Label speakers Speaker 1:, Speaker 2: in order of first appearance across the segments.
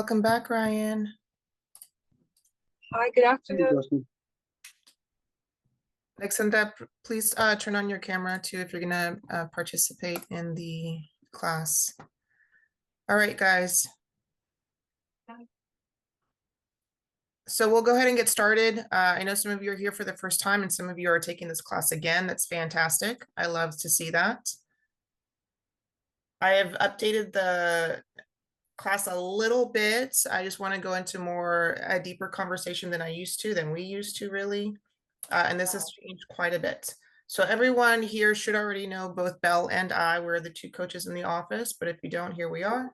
Speaker 1: Welcome back, Ryan.
Speaker 2: Hi, good afternoon.
Speaker 1: Alexandra, please turn on your camera too if you're gonna participate in the class. All right, guys. So we'll go ahead and get started. I know some of you are here for the first time and some of you are taking this class again. That's fantastic. I love to see that. I have updated the class a little bit. I just want to go into a deeper conversation than we used to really. And this has changed quite a bit. So everyone here should already know both Belle and I. We're the two coaches in the office, but if you don't, here we are.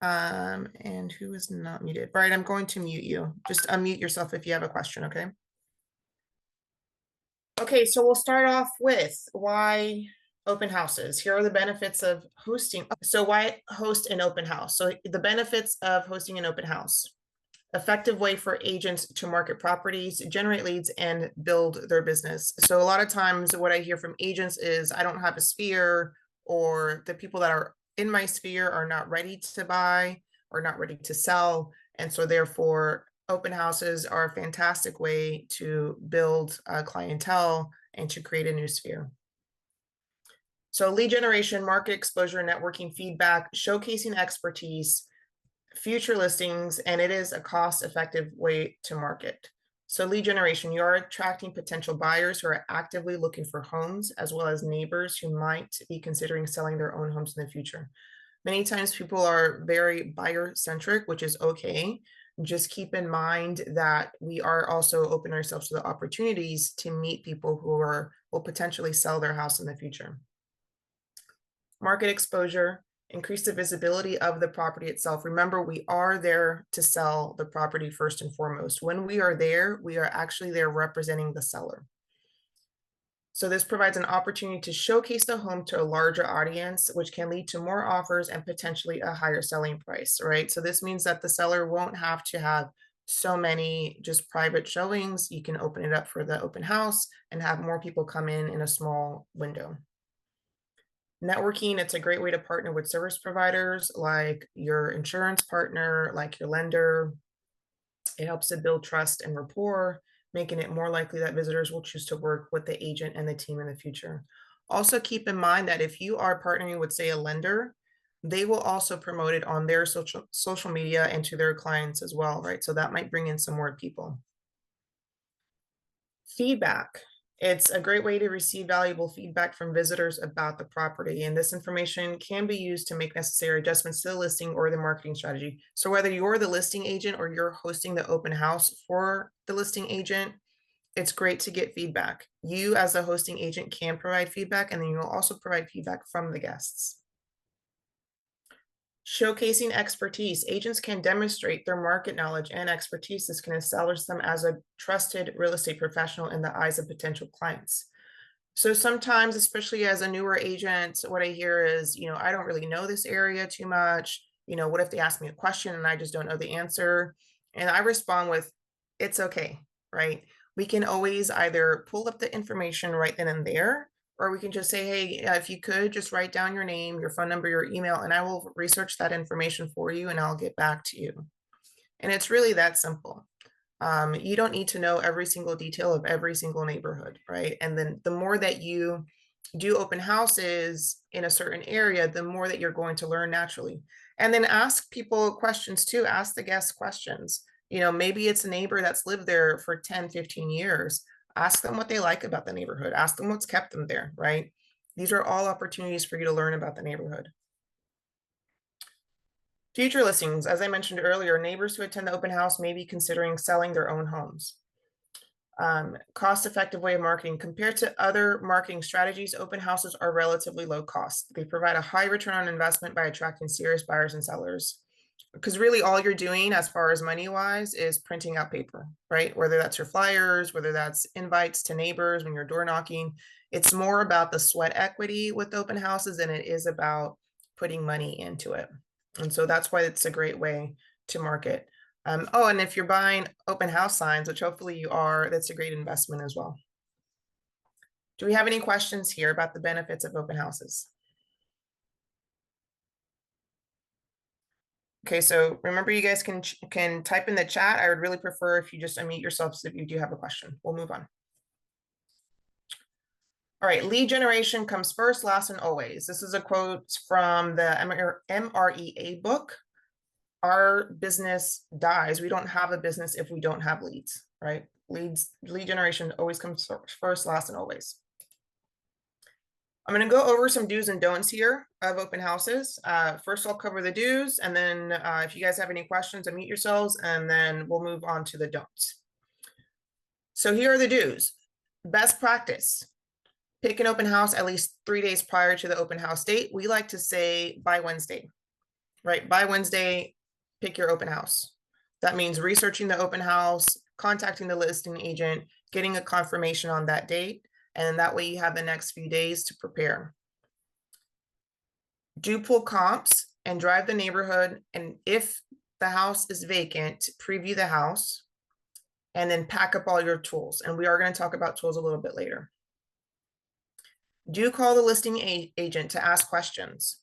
Speaker 1: And who is not muted? Right, I'm going to mute you. Just unmute yourself if you have a question, okay? Okay, so we'll start off with why open houses. Here are the benefits of hosting. So why host an open house? So the benefits of hosting an open house. Effective way for agents to market properties, generate leads, and build their business. So a lot of times what I hear from agents is I don't have a sphere, or the people that are in my sphere are not ready to buy or not ready to sell. And so therefore open houses are a fantastic way to build a clientele and to create a new sphere. So lead generation, market exposure, networking, feedback, showcasing expertise, future listings, and it is a cost-effective way to market. So lead generation, you are attracting potential buyers who are actively looking for homes, as well as neighbors who might be considering selling their own homes in the future. Many times people are very buyer-centric, which is okay. Just keep in mind that we are also open ourselves to the opportunities to meet people who will potentially sell their house in the future. Market exposure, increase the visibility of the property itself. Remember, we are there to sell the property first and foremost. When we are there, we are actually there representing the seller. So this provides an opportunity to showcase the home to a larger audience, which can lead to more offers and potentially a higher selling price, right? So this means that the seller won't have to have so many just private showings. You can open it up for the open house and have more people come in a small window. Networking, it's a great way to partner with service providers like your insurance partner, like your lender. It helps to build trust and rapport, making it more likely that visitors will choose to work with the agent and the team in the future. Also keep in mind that if you are partnering with, say, a lender, they will also promote it on their social media and to their clients as well, right? So that might bring in some more people. Feedback. It's a great way to receive valuable feedback from visitors about the property, and this information can be used to make necessary adjustments to the listing or the marketing strategy. So whether you're the listing agent or you're hosting the open house for the listing agent, it's great to get feedback. You as the hosting agent can provide feedback, and then you'll also provide feedback from the guests. Showcasing expertise. Agents can demonstrate their market knowledge and expertise. This can establish them as a trusted real estate professional in the eyes of potential clients. So sometimes, especially as a newer agent, what I hear is, I don't really know this area too much. What if they ask me a question and I just don't know the answer? And I respond with, it's okay, right? We can always either pull up the information right then and there, or we can just say, hey, if you could just write down your name, your phone number, your email, and I will research that information for you and I'll get back to you. And it's really that simple. You don't need to know every single detail of every single neighborhood, right? And then the more that you do open houses in a certain area, the more that you're going to learn naturally. And then ask people questions too. Ask the guests questions. Maybe it's a neighbor that's lived there for 10, 15 years. Ask them what they like about the neighborhood. Ask them what's kept them there, right? These are all opportunities for you to learn about the neighborhood. Future listings, as I mentioned earlier, neighbors who attend the open house may be considering selling their own homes. Cost-effective way of marketing. Compared to other marketing strategies, open houses are relatively low cost. They provide a high return on investment by attracting serious buyers and sellers. Because really all you're doing as far as money-wise is printing out paper, right? Whether that's your flyers, whether that's invites to neighbors when you're door knocking. It's more about the sweat equity with open houses than it is about putting money into it. And so that's why it's a great way to market. And if you're buying open house signs, which hopefully you are, that's a great investment as well. Do we have any questions here about the benefits of open houses? Okay, so remember you guys can type in the chat. I would really prefer if you just unmute yourselves if you do have a question. We'll move on. All right, lead generation comes first, last, and always. This is a quote from the MREA book. Our business dies. We don't have a business if we don't have leads, right? Lead generation always comes first, last, and always. I'm going to go over some do's and don'ts here of open houses. First, I'll cover the do's, and then if you guys have any questions, unmute yourselves, and then we'll move on to the don'ts. So here are the do's. Best practice. Pick an open house at least 3 days prior to the open house date. We like to say by Wednesday, right? By Wednesday, pick your open house. That means researching the open house, contacting the listing agent, getting a confirmation on that date, and that way you have the next few days to prepare. Do pull comps and drive the neighborhood, and if the house is vacant, preview the house, and then pack up all your tools. And we are going to talk about tools a little bit later. Do call the listing agent to ask questions.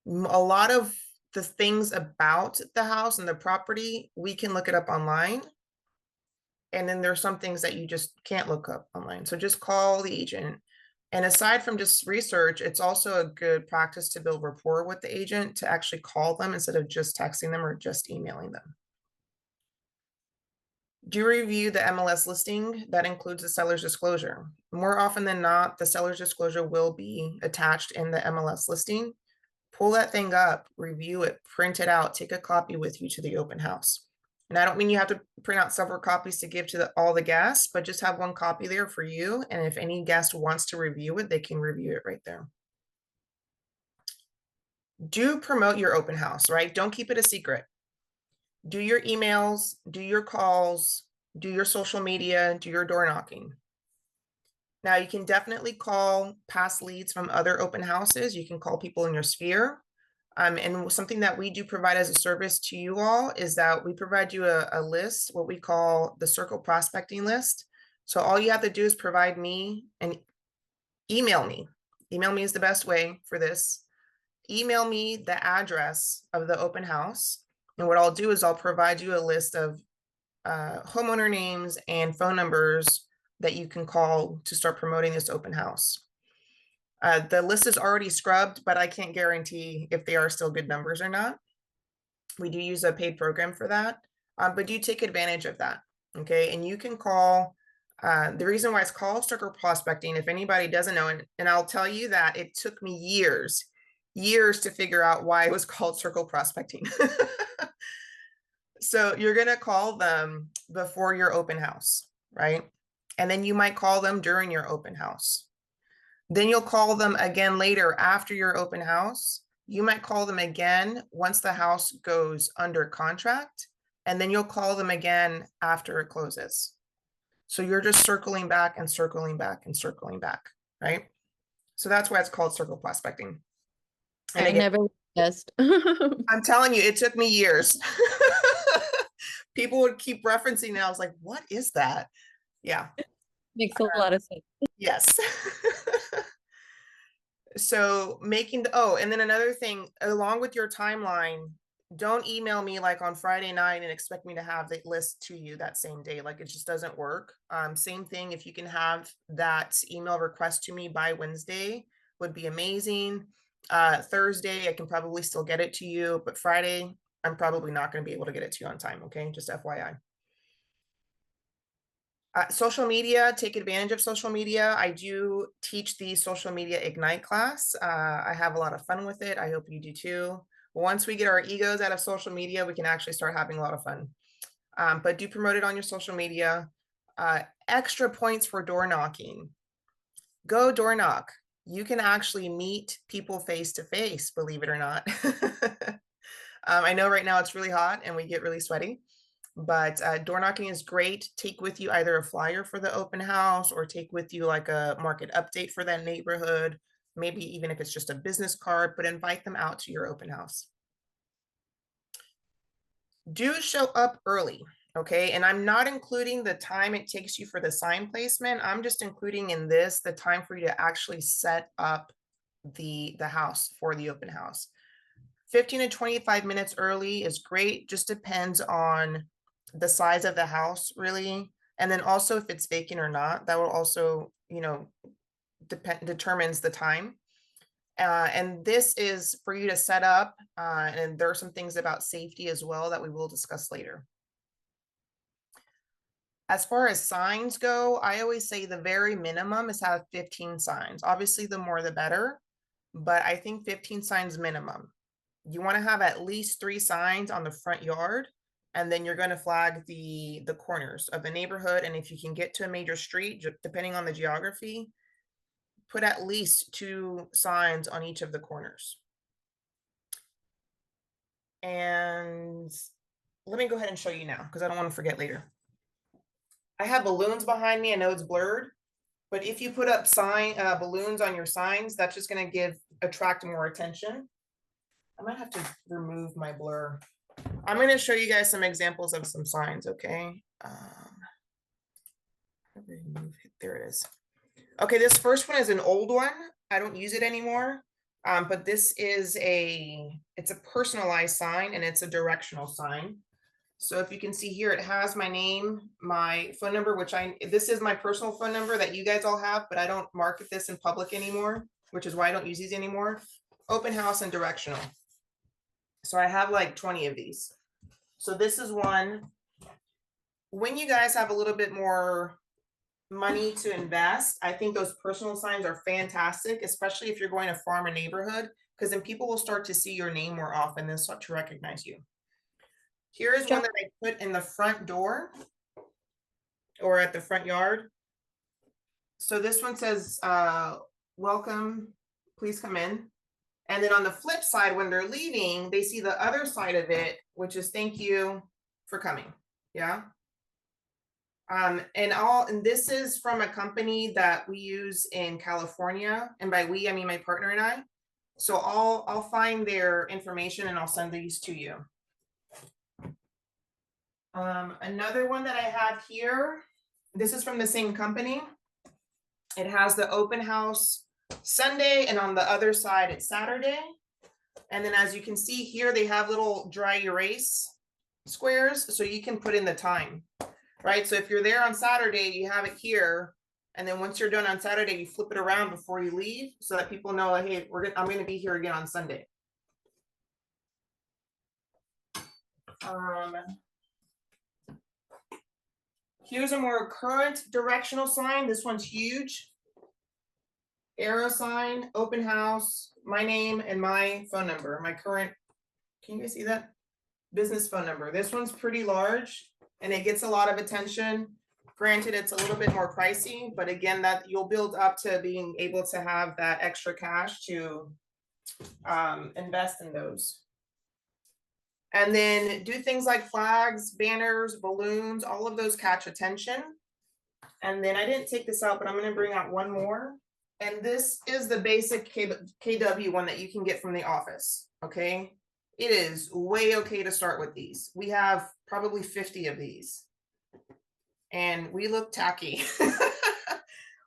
Speaker 1: A lot of the things about the house and the property, we can look it up online. And then there's some things that you just can't look up online. So just call the agent. And aside from just research, it's also a good practice to build rapport with the agent, to actually call them instead of just texting them or just emailing them. Do review the MLS listing. That includes the seller's disclosure. More often than not, the seller's disclosure will be attached in the MLS listing. Pull that thing up, review it, print it out, take a copy with you to the open house. And I don't mean you have to print out several copies to give to all the guests, but just have one copy there for you. And if any guest wants to review it, they can review it right there. Do promote your open house, right? Don't keep it a secret. Do your emails, do your calls, do your social media, do your door knocking. Now, you can definitely call past leads from other open houses. You can call people in your sphere. And something that we do provide as a service to you all is that we provide you a list, what we call the circle prospecting list. So all you have to do is provide me and email me. Email me is the best way for this. Email me the address of the open house. And what I'll do is I'll provide you a list of homeowner names and phone numbers that you can call to start promoting this open house. The list is already scrubbed, but I can't guarantee if they are still good numbers or not. We do use a paid program for that, but do take advantage of that, okay? And you can call, the reason why it's called circle prospecting, if anybody doesn't know, and I'll tell you that it took me years to figure out why it was called circle prospecting. So you're gonna call them before your open house, right? And then you might call them during your open house. Then you'll call them again later after your open house. You might call them again once the house goes under contract, and then you'll call them again after it closes. So you're just circling back and circling back and circling back, right? So that's why it's called circle prospecting. And
Speaker 3: I
Speaker 1: again,
Speaker 3: never guessed.
Speaker 1: I'm telling you, it took me years. People would keep referencing it. I was like, what is that? Yeah.
Speaker 3: Makes a lot of sense.
Speaker 1: Yes. So making the, and then another thing, along with your timeline, don't email me like on Friday night and expect me to have the list to you that same day. Like it just doesn't work. Same thing, if you can have that email request to me by Wednesday would be amazing. Thursday, I can probably still get it to you, but Friday, I'm probably not going to be able to get it to you on time. Okay, just FYI. Social media, take advantage of social media. I do teach the social media Ignite class. I have a lot of fun with it. I hope you do too. Once we get our egos out of social media, we can actually start having a lot of fun. But do promote it on your social media. Extra points for door knocking. Go door knock. You can actually meet people face to face, believe it or not. I know right now it's really hot and we get really sweaty. But door knocking is great. Take with you either a flyer for the open house or take with you like a market update for that neighborhood, maybe even if it's just a business card, but invite them out to your open house. Do show up early, okay? And I'm not including the time it takes you for the sign placement. I'm just including in this the time for you to actually set up the house for the open house. 15 to 25 minutes early is great, just depends on the size of the house, really. And then also if it's vacant or not, that will also, determines the time. And this is for you to set up, and there are some things about safety as well that we will discuss later. As far as signs go, I always say the very minimum is have 15 signs. Obviously, the more the better, but I think 15 signs minimum. You want to have at least 3 signs on the front yard, and then you're going to flag the corners of the neighborhood. And if you can get to a major street, depending on the geography, put at least 2 signs on each of the corners. And let me go ahead and show you now, because I don't want to forget later. I have balloons behind me. I know it's blurred, but if you put up balloons on your signs, that's just going to attract more attention. I might have to remove my blur. I'm going to show you guys some examples of some signs, okay? There it is. Okay, this first one is an old one. I don't use it anymore, but this is it's a personalized sign, and it's a directional sign. So if you can see here, it has my name, my phone number, this is my personal phone number that you guys all have, but I don't market this in public anymore, which is why I don't use these anymore. Open house and directional. So I have like 20 of these. So this is one. When you guys have a little bit more money to invest, I think those personal signs are fantastic, especially if you're going to farm a neighborhood, because then people will start to see your name more often and start to recognize you. Here is one that I put in the front door or at the front yard. So this one says, welcome, please come in. And then on the flip side, when they're leaving, they see the other side of it, which is thank you for coming. Yeah. And this is from a company that we use in California. And by we, I mean my partner and I. So I'll find their information and I'll send these to you. Another one that I have here, this is from the same company. It has the open house Sunday, and on the other side, it's Saturday. And then as you can see here, they have little dry erase squares, so you can put in the time, right? So if you're there on Saturday, you have it here. And then once you're done on Saturday, you flip it around before you leave so that people know, like, hey, I'm going to be here again on Sunday. Here's a more current directional sign. This one's huge. Arrow sign, open house, my name and my phone number. My current, can you guys see that? Business phone number. This one's pretty large and it gets a lot of attention. Granted, it's a little bit more pricey, but again, that you'll build up to being able to have that extra cash to invest in those. And then do things like flags, banners, balloons, all of those catch attention. And then I didn't take this out, but I'm going to bring out one more. And this is the basic KW one that you can get from the office. Okay. It is way okay to start with these. We have probably 50 of these. And we look tacky.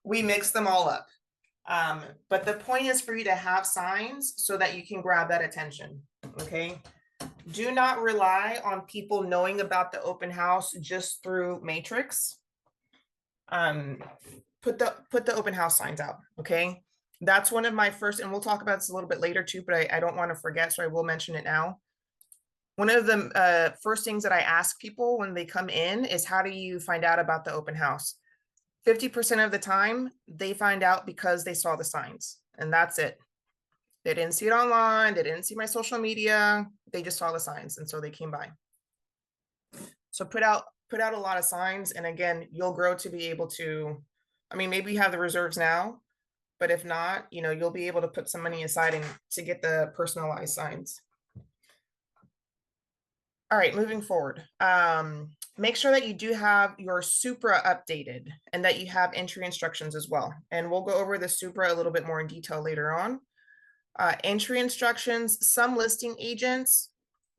Speaker 1: We mix them all up. But the point is for you to have signs so that you can grab that attention. Okay. Do not rely on people knowing about the open house just through Matrix. Put the open house signs out. Okay. That's one of my first, and we'll talk about this a little bit later too, but I don't want to forget, so I will mention it now. One of the first things that I ask people when they come in is, how do you find out about the open house? 50% of the time, they find out because they saw the signs, and that's it. They didn't see it online. They didn't see my social media. They just saw the signs, and so they came by. So put out a lot of signs, and again, you'll grow to be able to, I mean, maybe you have the reserves now, but if not, you'll be able to put some money aside and to get the personalized signs. All right, moving forward. Make sure that you do have your Supra updated and that you have entry instructions as well. And we'll go over the Supra a little bit more in detail later on. Entry instructions, some listing agents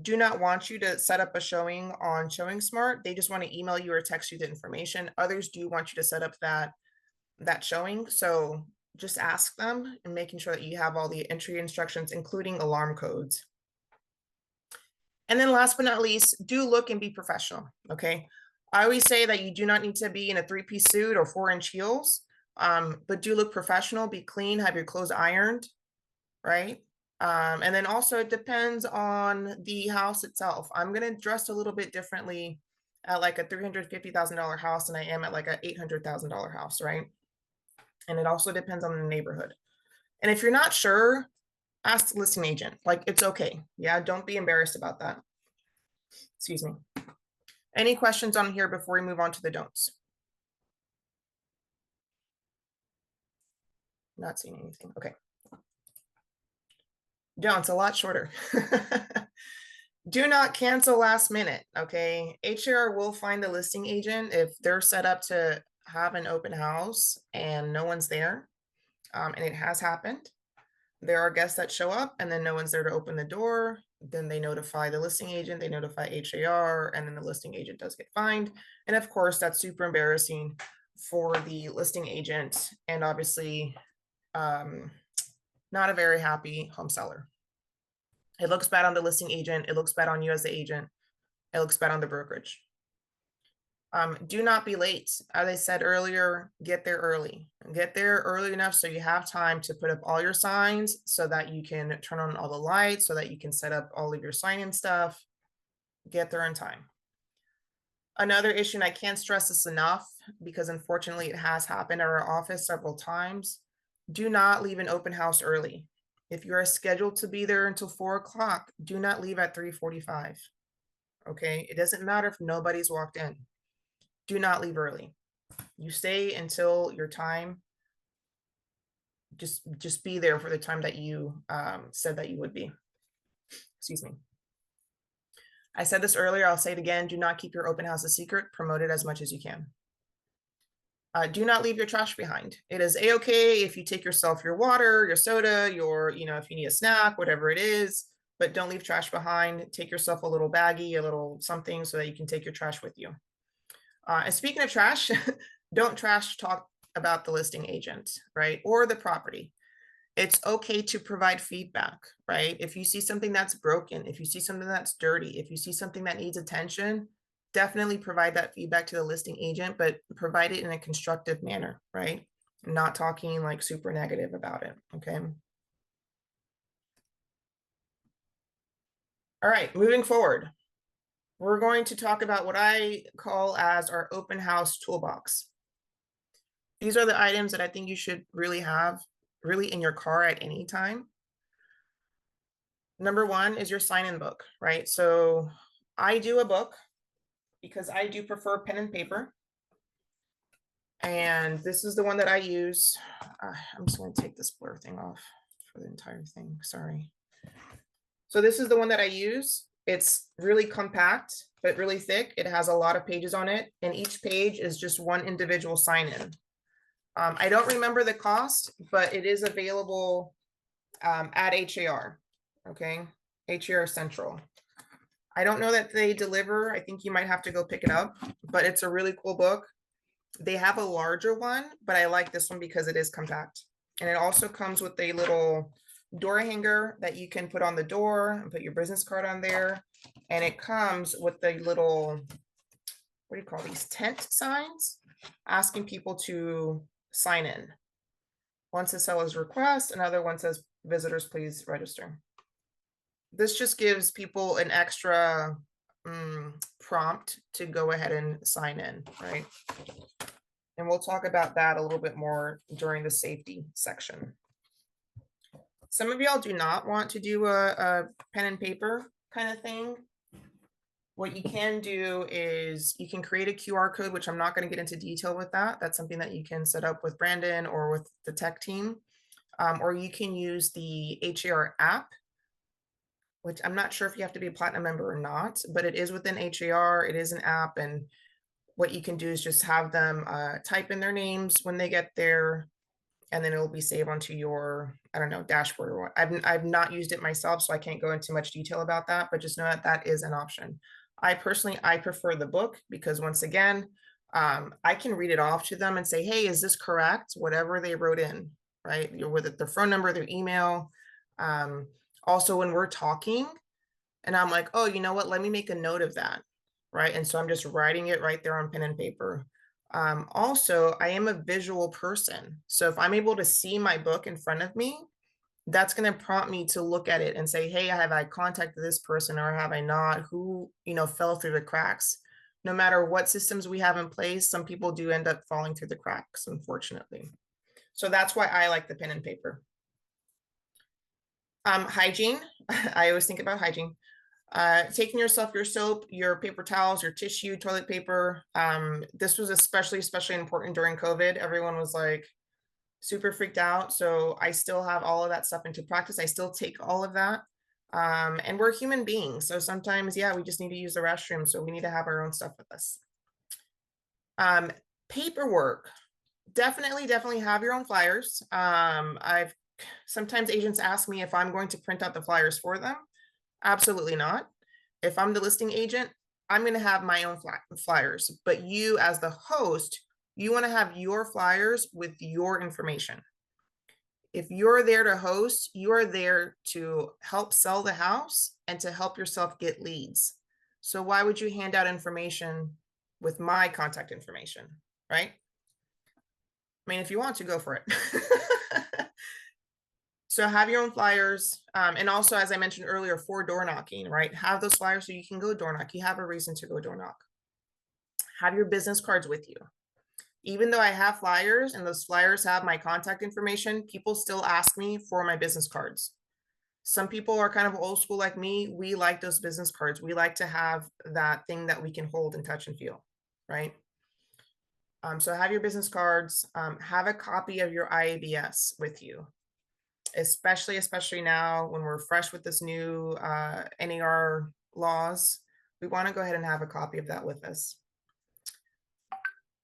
Speaker 1: do not want you to set up a showing on ShowingSmart. They just want to email you or text you the information. Others do want you to set up that showing. So just ask them and making sure that you have all the entry instructions, including alarm codes. And then last but not least, do look and be professional, okay? I always say that you do not need to be in a 3-piece suit or 4-inch heels, but do look professional, be clean, have your clothes ironed, right? And then also it depends on the house itself. I'm gonna dress a little bit differently at like a $350,000 house than I am at like a $800,000 house, right? And it also depends on the neighborhood. And if you're not sure, ask the listing agent. Like, it's okay. Yeah, don't be embarrassed about that. Excuse me. Any questions on here before we move on to the don'ts? Not seeing anything. Okay. Don'ts, a lot shorter. Do not cancel last minute. Okay. HAR will find a listing agent if they're set up to have an open house and no one's there. And it has happened. There are guests that show up and then no one's there to open the door. Then they notify the listing agent, they notify HAR, and then the listing agent does get fined. And of course, that's super embarrassing for the listing agent and obviously not a very happy home seller. It looks bad on the listing agent. It looks bad on you as the agent. It looks bad on the brokerage. Do not be late. As I said earlier, get there early. Get there early enough so you have time to put up all your signs so that you can turn on all the lights, so that you can set up all of your sign-in stuff. Get there in time. Another issue, and I can't stress this enough because unfortunately it has happened at our office several times. Do not leave an open house early. If you are scheduled to be there until 4 o'clock, do not leave at 3:45. Okay, it doesn't matter if nobody's walked in. Do not leave early. You stay until your time. Just be there for the time that you said that you would be. Excuse me. I said this earlier, I'll say it again. Do not keep your open house a secret. Promote it as much as you can. Do not leave your trash behind. It is a-okay if you take yourself your water, your soda, your, if you need a snack, whatever it is, but don't leave trash behind. Take yourself a little baggie, a little something so that you can take your trash with you. And speaking of trash, don't trash talk about the listing agent, right? Or the property. It's okay to provide feedback, right? If you see something that's broken, if you see something that's dirty, if you see something that needs attention, definitely provide that feedback to the listing agent, but provide it in a constructive manner, right? Not talking like super negative about it, okay? All right, moving forward. We're going to talk about what I call as our open house toolbox. These are the items that I think you should really have in your car at any time. Number one is your sign-in book, right? So I do a book because I do prefer pen and paper. And this is the one that I use. I'm just going to take this blur thing off for the entire thing. Sorry. So this is the one that I use. It's really compact, but really thick. It has a lot of pages on it. And each page is just one individual sign-in. I don't remember the cost, but it is available at HAR. Okay. HAR Central. I don't know that they deliver. I think you might have to go pick it up, but it's a really cool book. They have a larger one, but I like this one because it is compact. And it also comes with a little door hanger that you can put on the door and put your business card on there. And it comes with the little, what do you call these, tent signs, asking people to sign in. One says seller's request, another one says visitors please register. This just gives people an extra prompt to go ahead and sign in, right? And we'll talk about that a little bit more during the safety section. Some of y'all do not want to do a pen and paper kind of thing. What you can do is you can create a QR code, which I'm not going to get into detail with that. That's something that you can set up with Brandon or with the tech team. Or you can use the HAR app, which I'm not sure if you have to be a platinum member or not, but it is within HAR. It is an app. And what you can do is just have them type in their names when they get there, and then it will be saved onto your, I don't know, dashboard or what. I've not used it myself, so I can't go into much detail about that, but just know that that is an option. I prefer the book because once again, I can read it off to them and say, hey, is this correct? Whatever they wrote in, right? With their phone number, their email. Also, when we're talking, And I'm like, oh, you know what? Let me make a note of that. Right. And so I'm just writing it right there on pen and paper. Also, I am a visual person. So if I'm able to see my book in front of me, that's going to prompt me to look at it and say, hey, have I contacted this person or have I not? Who, fell through the cracks? No matter what systems we have in place, some people do end up falling through the cracks, unfortunately. So that's why I like the pen and paper. Hygiene. I always think about hygiene. Taking yourself, your soap, your paper towels, your tissue, toilet paper. This was especially important during COVID. Everyone was like super freaked out. So I still have all of that stuff into practice. I still take all of that. And we're human beings. So sometimes, yeah, we just need to use the restroom. So we need to have our own stuff with us. Paperwork. Definitely have your own flyers. Sometimes agents ask me if I'm going to print out the flyers for them. Absolutely not. If I'm the listing agent, I'm going to have my own flyers, but you as the host, you want to have your flyers with your information. If you're there to host, you are there to help sell the house and to help yourself get leads. So why would you hand out information with my contact information, right? I mean, if you want to, go for it. So have your own flyers. And also, as I mentioned earlier, for door knocking, right? Have those flyers so you can go door knock. You have a reason to go door knock. Have your business cards with you. Even though I have flyers and those flyers have my contact information, people still ask me for my business cards. Some people are kind of old school like me. We like those business cards. We like to have that thing that we can hold and touch and feel, right? So have your business cards. Have a copy of your IABS with you. Especially now when we're fresh with this new NAR laws, we want to go ahead and have a copy of that with us.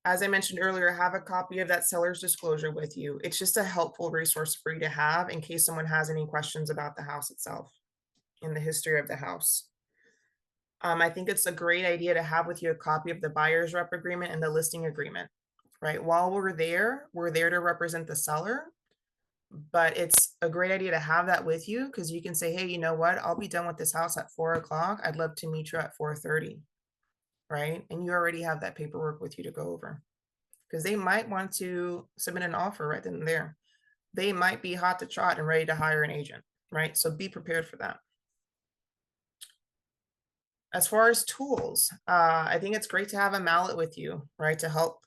Speaker 1: As I mentioned earlier, have a copy of that seller's disclosure with you. It's just a helpful resource for you to have in case someone has any questions about the house itself and the history of the house. I think it's a great idea to have with you a copy of the buyer's rep agreement and the listing agreement, right? While we're there to represent the seller. But it's a great idea to have that with you because you can say, hey, you know what? I'll be done with this house at 4 o'clock. I'd love to meet you at 4:30, right? And you already have that paperwork with you to go over because they might want to submit an offer right then and there. They might be hot to trot and ready to hire an agent, right? So be prepared for that. As far as tools, I think it's great to have a mallet with you, right? To help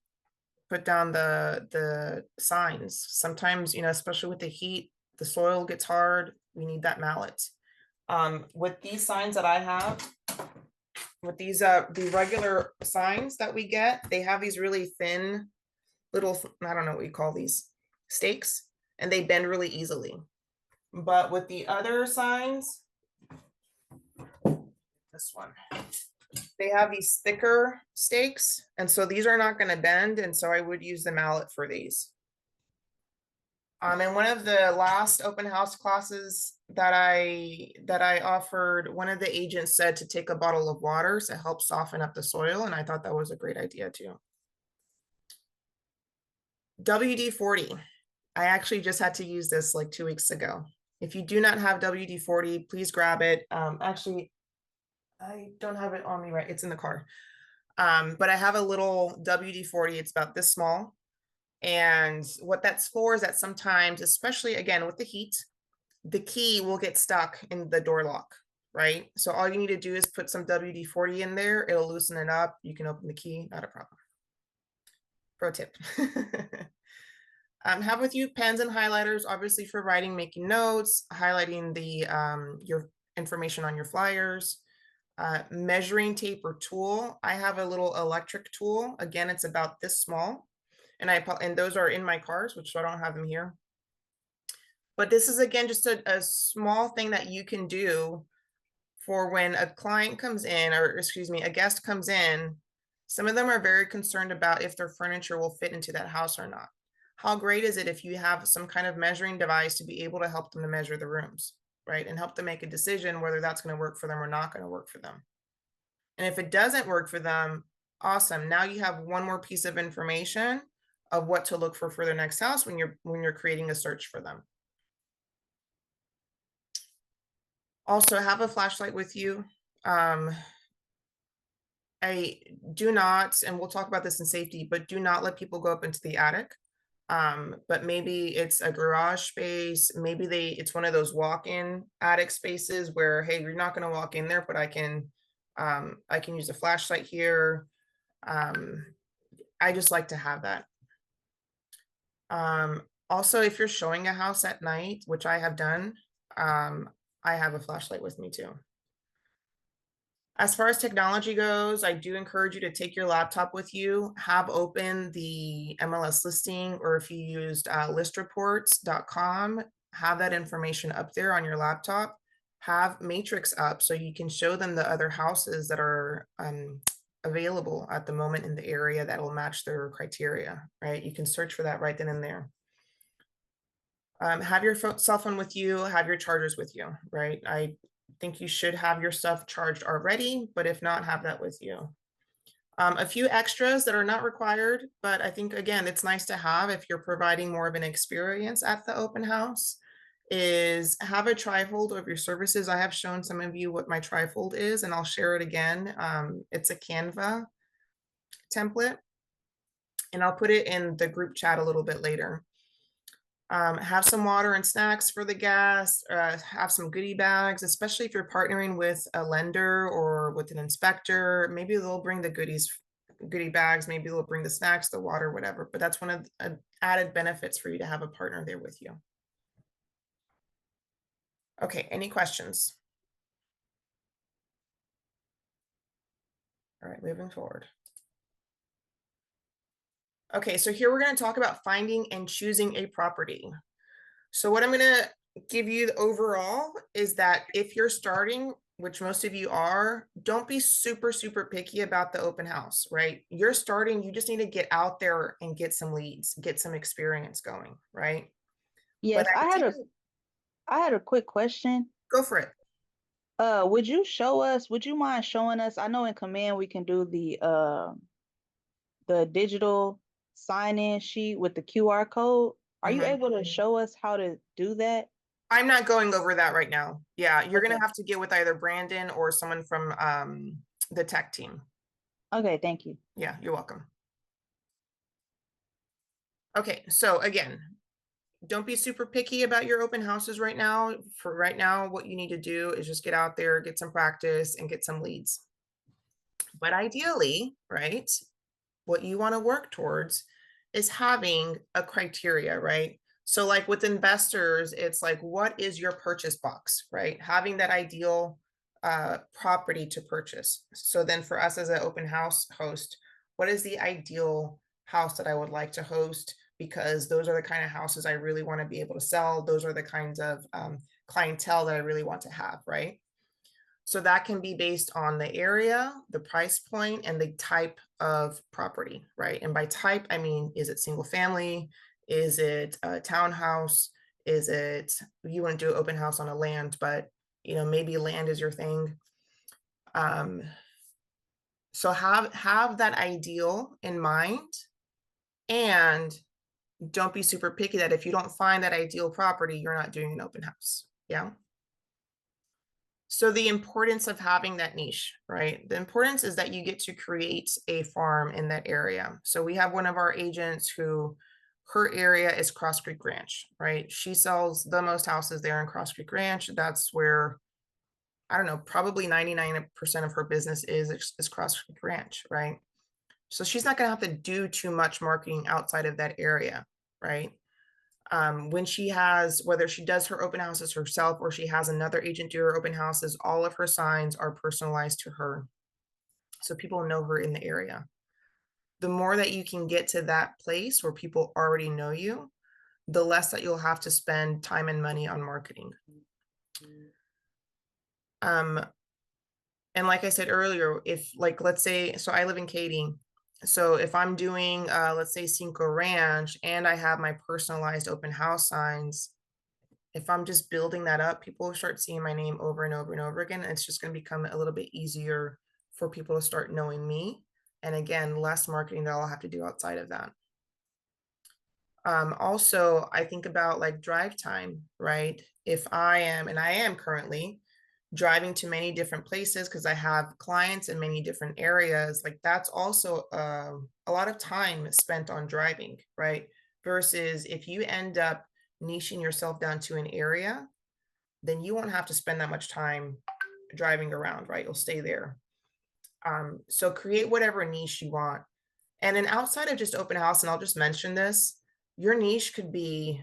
Speaker 1: put down the signs. Sometimes, especially with the heat, the soil gets hard. We need that mallet. With these signs that I have, with these the regular signs that we get, they have these really thin little, I don't know what you call these, stakes, and they bend really easily. But with the other signs, this one, they have these thicker stakes, and so these are not going to bend, and so I would use the mallet for these. In one of the last open house classes that I offered, one of the agents said to take a bottle of water to help soften up the soil, and I thought that was a great idea too. WD-40. I actually just had to use this like 2 weeks ago. If you do not have WD-40, please grab it. Actually, I don't have it on me, right? It's in the car. But I have a little WD-40. It's about this small. And what that's for is that sometimes, especially again with the heat, the key will get stuck in the door lock, right? So all you need to do is put some WD-40 in there. It'll loosen it up. You can open the key, not a problem. Pro tip. Have with you pens and highlighters, obviously for writing, making notes, highlighting the your information on your flyers. Measuring tape or tool. I have a little electric tool. Again, it's about this small. And those are in my cars, which I don't have them here. But this is, again, just a small thing that you can do for when a client comes in, or excuse me, a guest comes in. Some of them are very concerned about if their furniture will fit into that house or not. How great is it if you have some kind of measuring device to be able to help them to measure the rooms, right? And help them make a decision whether that's going to work for them or not going to work for them. And if it doesn't work for them, awesome. Now you have one more piece of information of what to look for their next house when you're creating a search for them. Also, have a flashlight with you. I do not, and we'll talk about this in safety, but do not let people go up into the attic. But maybe it's a garage space. Maybe it's one of those walk-in attic spaces where, hey, you're not going to walk in there, but I can use a flashlight here. I just like to have that. Also, if you're showing a house at night, which I have done, I have a flashlight with me too. As far as technology goes, I do encourage you to take your laptop with you, have open the MLS listing, or if you used listreports.com, have that information up there on your laptop, have Matrix up so you can show them the other houses that are available at the moment in the area that will match their criteria, right? You can search for that right then and there. Have your cell phone with you, have your chargers with you, right? I think you should have your stuff charged already, but if not, have that with you. A few extras that are not required, but I think, again, it's nice to have if you're providing more of an experience at the open house, is have a trifold of your services. I have shown some of you what my trifold is, and I'll share it again. It's a Canva template, and I'll put it in the group chat a little bit later. Have some water and snacks for the guests, have some goodie bags, especially if you're partnering with a lender or with an inspector. Maybe they'll bring the goodie bags, maybe they'll bring the snacks, the water, whatever, but that's one of the added benefits for you to have a partner there with you. Okay, any questions? All right, moving forward. Okay, so here we're going to talk about finding and choosing a property. So what I'm going to give you overall is that if you're starting, which most of you are, don't be super, super picky about the open house, right? You're starting, you just need to get out there and get some leads, get some experience going, right?
Speaker 2: Yes, I had a quick question.
Speaker 1: Go for it.
Speaker 2: Would you mind showing us? I know in Command we can do the digital sign-in sheet with the QR code. Are you able to show us how to do that?
Speaker 1: I'm not going over that right now. Yeah, you're
Speaker 2: Okay.
Speaker 1: going to have to get with either Brandon or someone from the tech team.
Speaker 2: Okay, thank you.
Speaker 1: Yeah, you're welcome. Okay, so again, don't be super picky about your open houses right now. For right now, what you need to do is just get out there, get some practice, and get some leads. But ideally, right, what you want to work towards is having a criteria, right? So like with investors, it's like, what is your purchase box, right? Having that ideal property to purchase. So then for us as an open house host, what is the ideal house that I would like to host? Because those are the kind of houses I really want to be able to sell. Those are the kinds of clientele that I really want to have, right? So that can be based on the area, the price point, and the type of property, right? And by type, I mean, is it single family? Is it a townhouse? Is it, you want to do open house on a land, but maybe land is your thing. So have that ideal in mind, and don't be super picky that if you don't find that ideal property, you're not doing an open house. Yeah. So the importance of having that niche, right? The importance is that you get to create a farm in that area. So we have one of our agents who, her area is Cross Creek Ranch, right? She sells the most houses there in Cross Creek Ranch. That's where, I don't know, probably 99% of her business is Cross Creek Ranch, right? So she's not going to have to do too much marketing outside of that area, right? When she has, whether she does her open houses herself or she has another agent do her open houses, all of her signs are personalized to her. So people know her in the area. The more that you can get to that place where people already know you, the less that you'll have to spend time and money on marketing. And like I said earlier, if like, let's say, so I live in Katy. So if I'm doing, let's say Cinco Ranch, and I have my personalized open house signs, if I'm just building that up, people will start seeing my name over and over and over again. And it's just going to become a little bit easier for people to start knowing me. And again, less marketing that I'll have to do outside of that. Also, I think about like drive time, right? If I am, and I am currently driving to many different places because I have clients in many different areas, like that's also a lot of time spent on driving, right? Versus if you end up niching yourself down to an area, then you won't have to spend that much time driving around, right? You'll stay there. So create whatever niche you want. And then outside of just open house, and I'll just mention this, your niche could be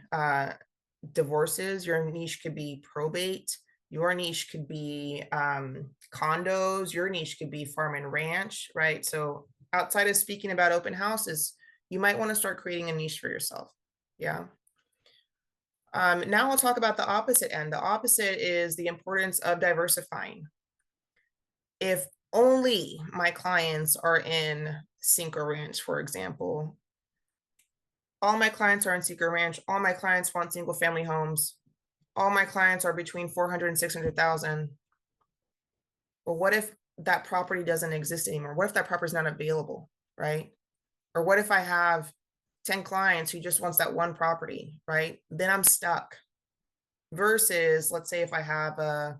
Speaker 1: divorces, your niche could be probate, your niche could be condos, your niche could be farm and ranch, right? So outside of speaking about open houses, you might want to start creating a niche for yourself. Yeah. Now we'll talk about the opposite end. The opposite is the importance of diversifying. If only my clients are in Cinco Ranch, for example, all my clients are in Cinco Ranch, all my clients want single family homes, all my clients are between 400 and 600,000. Well, what if that property doesn't exist anymore? What if that property is not available, right? Or what if I have 10 clients who just wants that one property, right? Then I'm stuck. Versus, let's say if I have a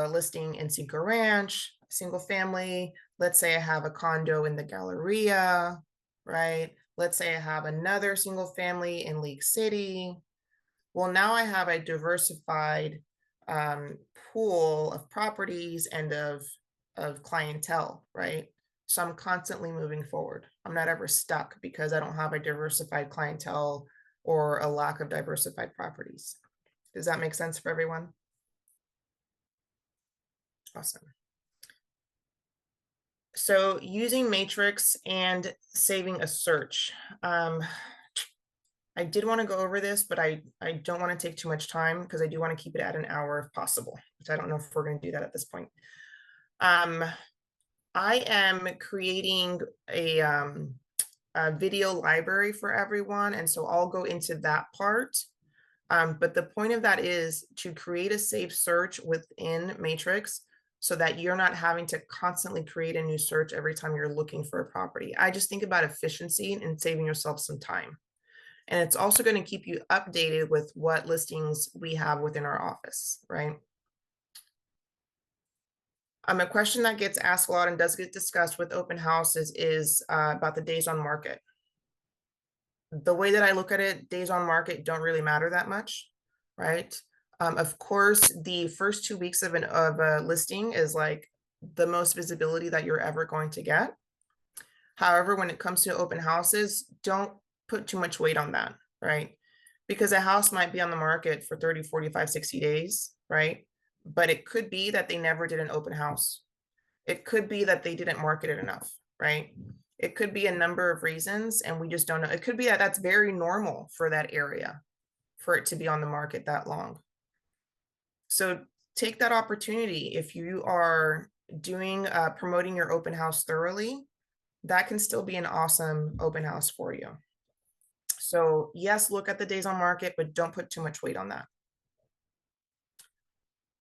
Speaker 1: listing in Cinco Ranch, single family, let's say I have a condo in the Galleria, right? Let's say I have another single family in League City. Well, now I have a diversified pool of properties and of clientele, right? So I'm constantly moving forward. I'm not ever stuck because I don't have a diversified clientele or a lack of diversified properties. Does that make sense for everyone? Awesome. So using Matrix and saving a search. I did want to go over this, but I don't want to take too much time because I do want to keep it at an hour if possible, which I don't know if we're going to do that at this point. I am creating a video library for everyone, and so I'll go into that part. But the point of that is to create a safe search within Matrix so that you're not having to constantly create a new search every time you're looking for a property. I just think about efficiency and saving yourself some time. And it's also going to keep you updated with what listings we have within our office, right? A question that gets asked a lot and does get discussed with open houses is about the days on market. The way that I look at it, days on market don't really matter that much, right? Of course, the first 2 weeks of a listing is like the most visibility that you're ever going to get. However, when it comes to open houses, don't put too much weight on that, right? Because a house might be on the market for 30, 45, 60 days, right? But it could be that they never did an open house. It could be that they didn't market it enough, right? It could be a number of reasons and we just don't know. It could be that that's very normal for that area for it to be on the market that long. So take that opportunity. If you are doing promoting your open house thoroughly, that can still be an awesome open house for you. So yes, look at the days on market, but don't put too much weight on that.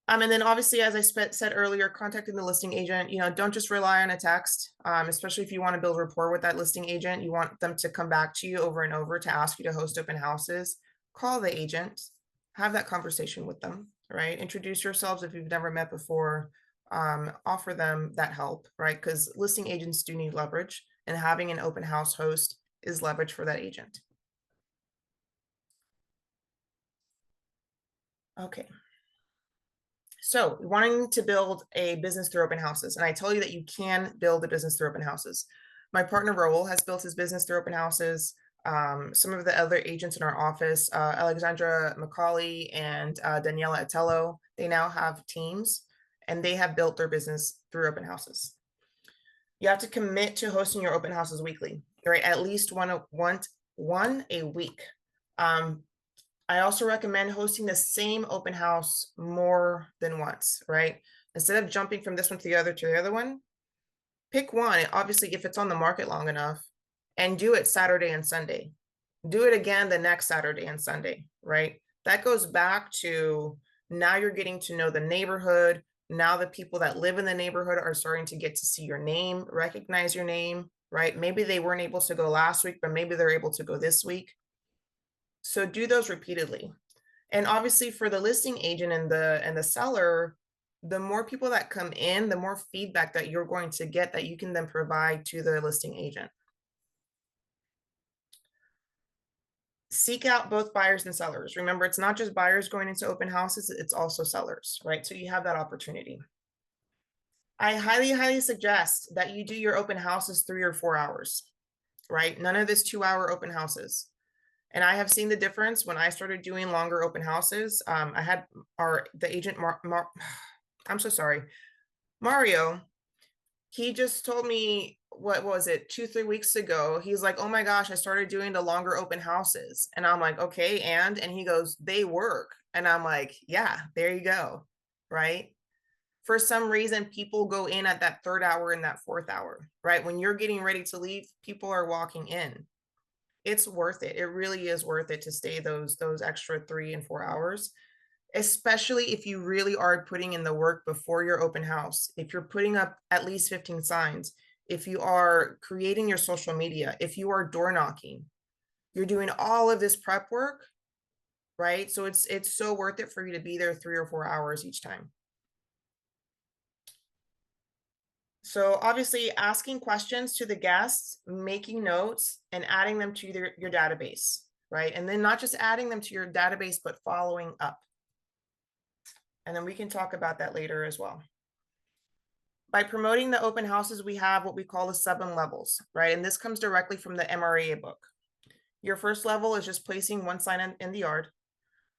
Speaker 1: And then obviously, as I said earlier, contacting the listing agent, don't just rely on a text, especially if you want to build rapport with that listing agent. You want them to come back to you over and over to ask you to host open houses. Call the agent, have that conversation with them, right? Introduce yourselves if you've never met before, offer them that help, right? Because listing agents do need leverage, and having an open house host is leverage for that agent. Okay. So wanting to build a business through open houses. And I tell you that you can build a business through open houses. My partner Raul has built his business through open houses. Some of the other agents in our office, Alexandra Macaulay and Daniela Atello, they now have teams and they have built their business through open houses. You have to commit to hosting your open houses weekly, right? At least one a week. I also recommend hosting the same open house more than once, right? Instead of jumping from this one to the other one, pick one. Obviously, if it's on the market long enough, and do it Saturday and Sunday. Do it again the next Saturday and Sunday, right? That goes back to now you're getting to know the neighborhood. Now the people that live in the neighborhood are starting to get to see your name, recognize your name, right? Maybe they weren't able to go last week, but maybe they're able to go this week. So do those repeatedly. And obviously for the listing agent and the seller, The more people that come in, the more feedback that you're going to get that you can then provide to the listing agent. Seek out both buyers and sellers. Remember, it's not just buyers going into open houses, it's also sellers, right? So you have that opportunity. I highly, highly suggest that you do your open houses 3 or 4 hours, right? None of this 2-hour open houses. And I have seen the difference when I started doing longer open houses. I had the agent, I'm so sorry, Mario. He just told me, what was it, 2-3 weeks ago? He's like, oh my gosh, I started doing the longer open houses. And I'm like, okay, and he goes, they work. And I'm like, yeah, there you go, right? For some reason, people go in at that 3rd hour and that 4th hour, right? When you're getting ready to leave, people are walking in. It's worth it. It really is worth it to stay those extra 3 and 4 hours, especially if you really are putting in the work before your open house. If you're putting up at least 15 signs, if you are creating your social media, if you are door knocking, you're doing all of this prep work, right? So it's so worth it for you to be there 3 or 4 hours each time. So obviously asking questions to the guests, making notes, and adding them to your database, right? And then not just adding them to your database, but following up. And then we can talk about that later as well. By promoting the open houses, we have what we call the 7 levels, right? And this comes directly from the MREA book. Your first level is just placing one sign in the yard.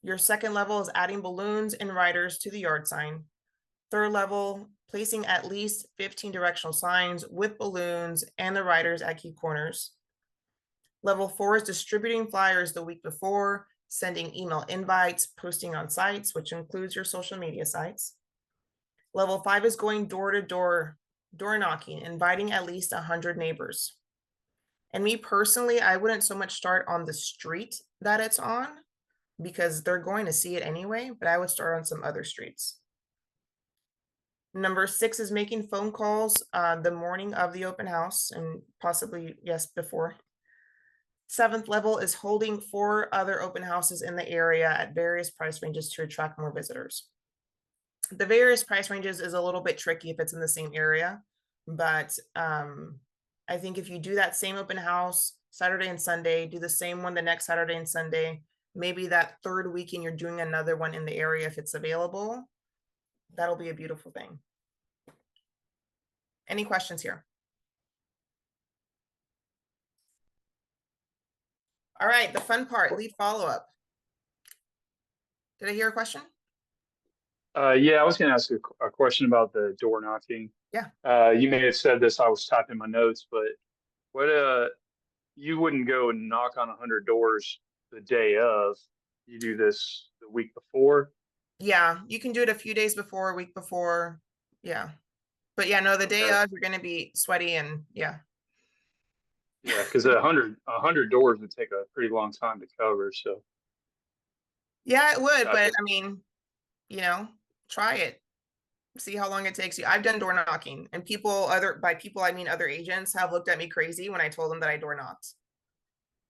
Speaker 1: Your second level is adding balloons and riders to the yard sign. Third level, placing at least 15 directional signs with balloons and the riders at key corners. Level 4 is distributing flyers the week before, sending email invites, posting on sites, which includes your social media sites. Level 5 is going door to door, door knocking, inviting at least 100 neighbors. And me personally, I wouldn't so much start on the street that it's on because they're going to see it anyway, but I would start on some other streets. Number 6 is making phone calls the morning of the open house and possibly, yes, before. 7th level is holding 4 other open houses in the area at various price ranges to attract more visitors. The various price ranges is a little bit tricky if it's in the same area, but I think if you do that same open house Saturday and Sunday, do the same one the next Saturday and Sunday, maybe that 3rd weekend you're doing another one in the area if it's available, that'll be a beautiful thing. Any questions here? All right, the fun part, lead follow-up. Did I hear a question?
Speaker 4: Yeah, I was going to ask a question about the door knocking.
Speaker 1: Yeah.
Speaker 4: You may have said this, I was typing my notes, but what, you wouldn't go and knock on 100 doors the day of, you do this the week before?
Speaker 1: Yeah, you can do it a few days before, a week before. Yeah. But yeah, no, the day
Speaker 4: Okay.
Speaker 1: of, you're going to be sweaty and yeah.
Speaker 4: Yeah, because 100 doors would take a pretty long time to cover, so.
Speaker 1: Yeah, it would,
Speaker 4: Gotcha.
Speaker 1: but I mean, try it. See how long it takes you. I've done door knocking and by people, I mean other agents have looked at me crazy when I told them that I door knocked.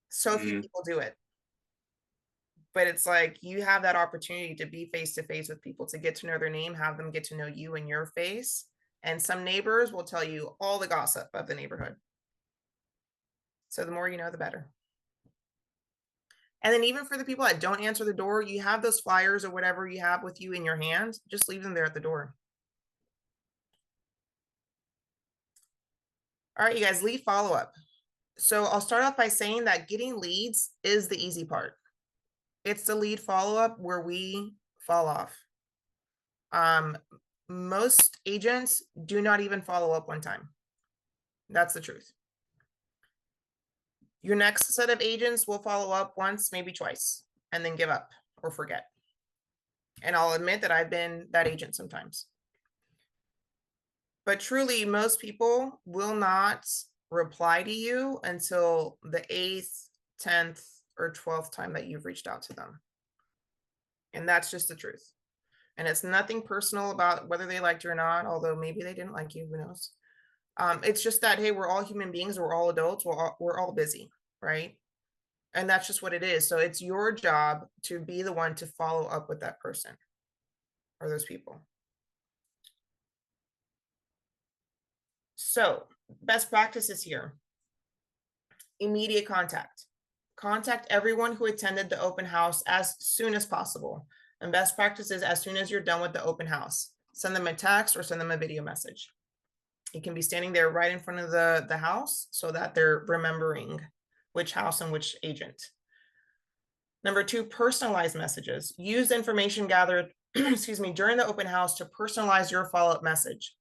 Speaker 1: So few people do it. But it's like you have that opportunity to be face to face with people, to get to know their name, have them get to know you and your face. And some neighbors will tell you all the gossip of the neighborhood. So the more you know, the better. And then even for the people that don't answer the door, you have those flyers or whatever you have with you in your hand, just leave them there at the door. All right, you guys, lead follow-up. So I'll start off by saying that getting leads is the easy part. It's the lead follow-up where we fall off. Most agents do not even follow up one time. That's the truth. Your next set of agents will follow up once, maybe twice, and then give up or forget. And I'll admit that I've been that agent sometimes. But truly, most people will not reply to you until the 8th, 10th, or 12th time that you've reached out to them. And that's just the truth. And it's nothing personal about whether they liked you or not, although maybe they didn't like you, who knows? It's just that, hey, we're all human beings, we're all adults, we're all busy, right? And that's just what it is. So it's your job to be the one to follow up with that person or those people. So best practices here. Immediate contact. Contact everyone who attended the open house as soon as possible. And best practices as soon as you're done with the open house. Send them a text or send them a video message. It can be standing there right in front of the house so that they're remembering which house and which agent. Number 2, personalized messages. Use information gathered, excuse me, during the open house to personalize your follow-up message.